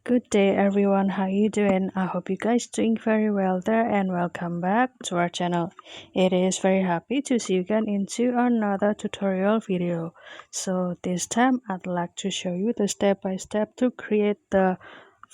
Good day everyone, how you doing? I hope you guys doing very well there and welcome back to our channel. It is very happy to see you again into another tutorial video. So this time I'd like to show you the step-by-step to create the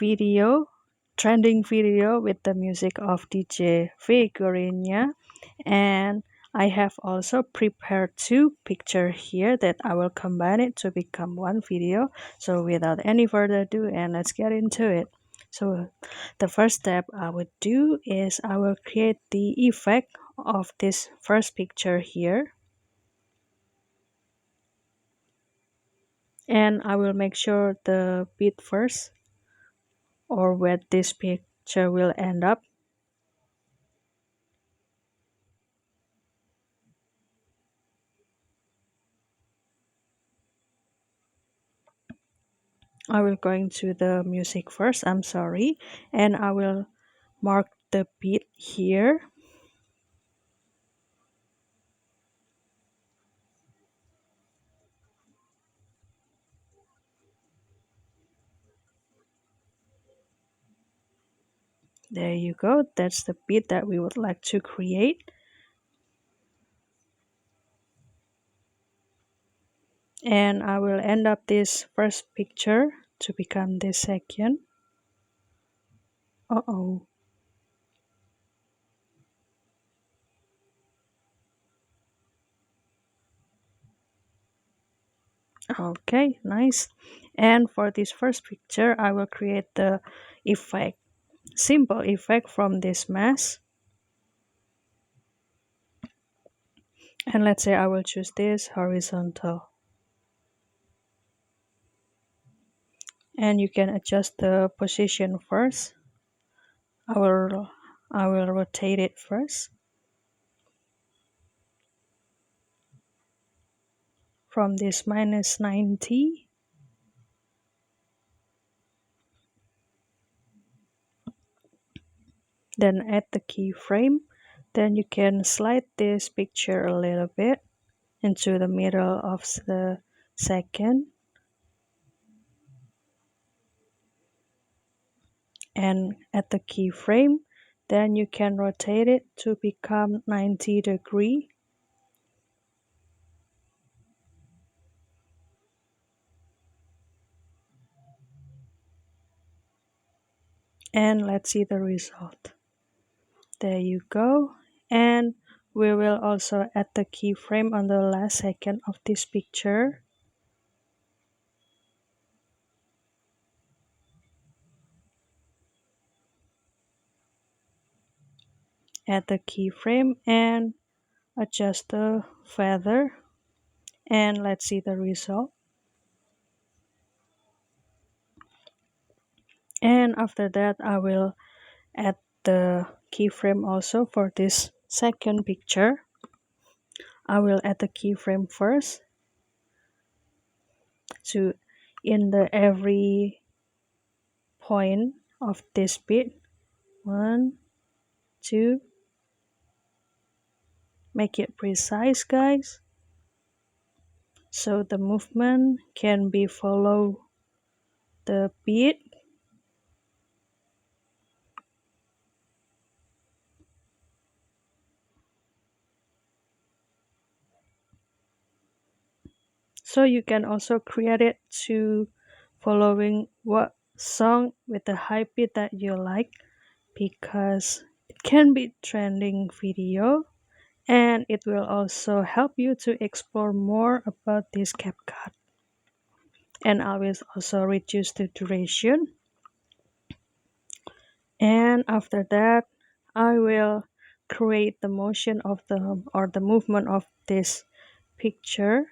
video, trending video with the music of DJ Figurinha, and I have also prepared two pictures here that I will combine it to become one video. So without any further ado, and let's get into it. So the first step I would do is I will create the effect of this first picture here. And I will make sure the beat first, or where this picture will end up. I will go into the music first, I'm sorry, and I will mark the beat here. There you go, that's the beat that we would like to create. And I will end up this first picture to become this second. Uh-oh. Okay, nice. And for this first picture, I will create the effect, simple effect from this mask. And let's say I will choose this horizontal. And you can adjust the position first. I will rotate it first from this -90. Then add the keyframe. Then you can slide this picture a little bit into the middle of the second. And at the keyframe, then you can rotate it to become 90 degree. And let's see the result. There you go. And we will also add the keyframe on the last second of this picture. Add the keyframe and adjust the feather. And let's see the result. And after that, I will add the keyframe also for this second picture. I will add the keyframe first to in the every point of this bit. 1, 2. Make it precise, guys, so the movement can be follow the beat. So you can also create it to following what song with the high beat that you like, because it can be trending video, and it will also help you to explore more about this Capcut. And I will also reduce the duration. And after that, I will create the motion of the movement of this picture.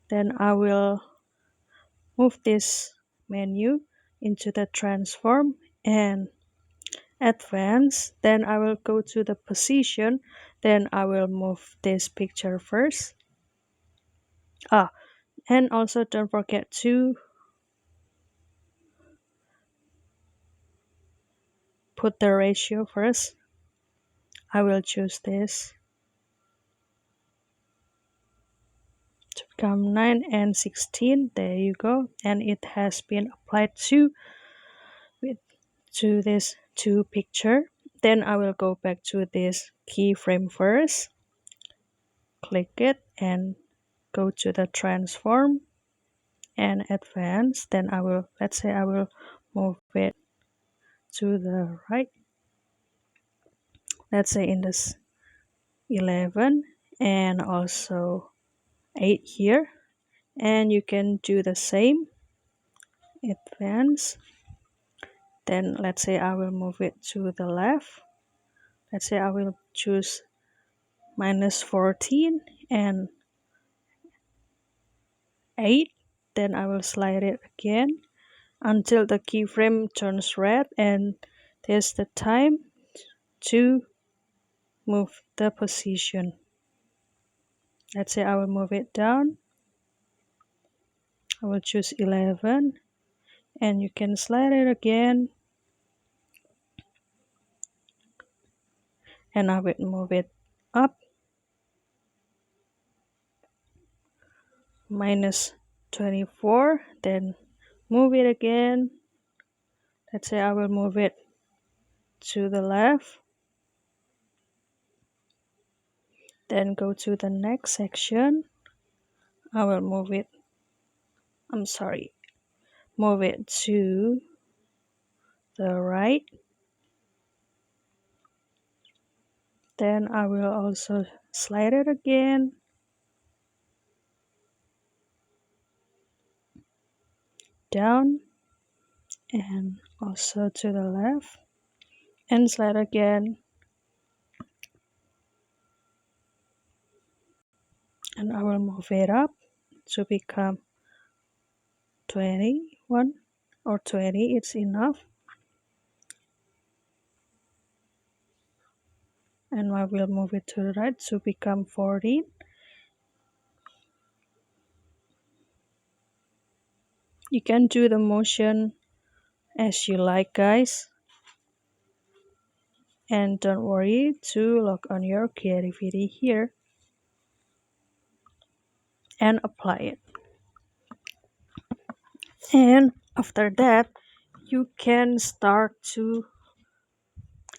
Then I will move this menu into the transform and advance. Then I will go to the position. Then I will move this picture first. And also don't forget to put the ratio first. I will choose this to become 9 and 16. There you go. And it has been applied to to this two picture. Then I will go back to this keyframe first, click it and go to the transform and advance. Then I will, let's say I will move it to the right, let's say in this 11 and also 8 here, and you can do the same, advance. Then let's say I will move it to the left, let's say I will choose -14 and 8. Then I will slide it again until the keyframe turns red, and there's the time to move the position. Let's say I will move it down, I will choose 11 and you can slide it again and I will move it up -24, then move it again. Let's say I will move it to the left, then go to the next section. I will move it, move it to the right. Then I will also slide it again down and also to the left and slide again, and I will move it up to become 21 or 20. It's enough, and I will move it to the right to become 14. You can do the motion as you like, guys, and don't worry to log on your creativity here and apply it. And after that you can start to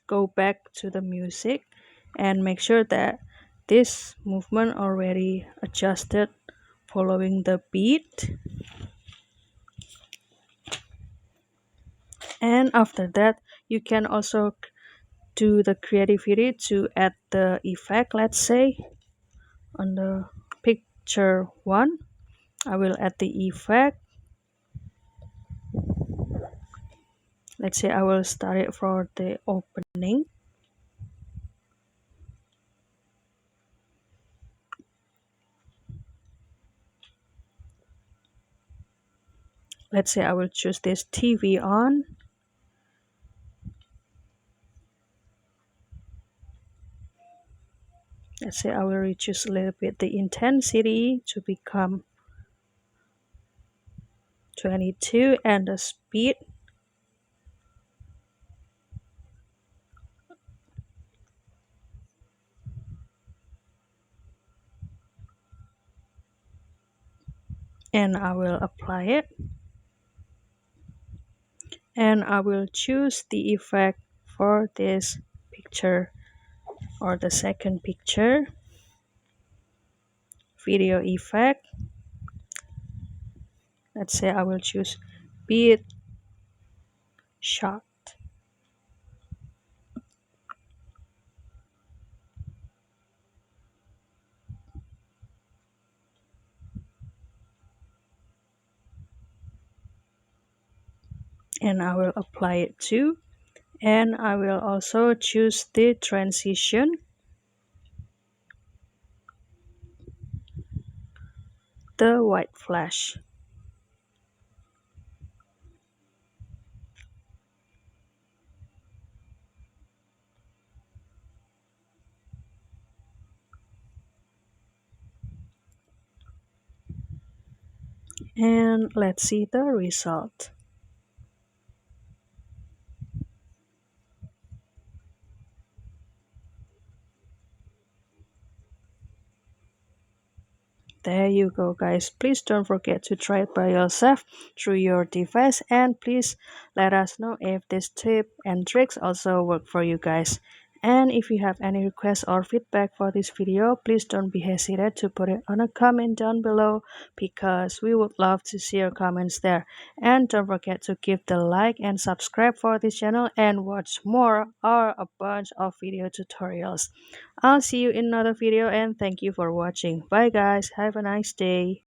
go back to the music and make sure that this movement already adjusted following the beat. And after that you can also do the creativity to add the effect. Let's say on the picture 1 I will add the effect. Let's say I will start it for the opening. Let's say I will choose this TV on. Let's say I will reduce a little bit the intensity to become 22 and the speed. And I will apply it. And I will choose the effect for this picture or the second picture. Video effect. Let's say I will choose beat shot. And I will apply it too. And I will also choose the transition. The white flash. And let's see the result. There you go, guys. Please don't forget to try it by yourself through your device, and please let us know if this tip and tricks also work for you guys. And if you have any requests or feedback for this video, please don't be hesitant to put it on a comment down below because we would love to see your comments there. And don't forget to give the like and subscribe for this channel and watch more or a bunch of video tutorials. I'll see you in another video and thank you for watching. Bye guys, have a nice day.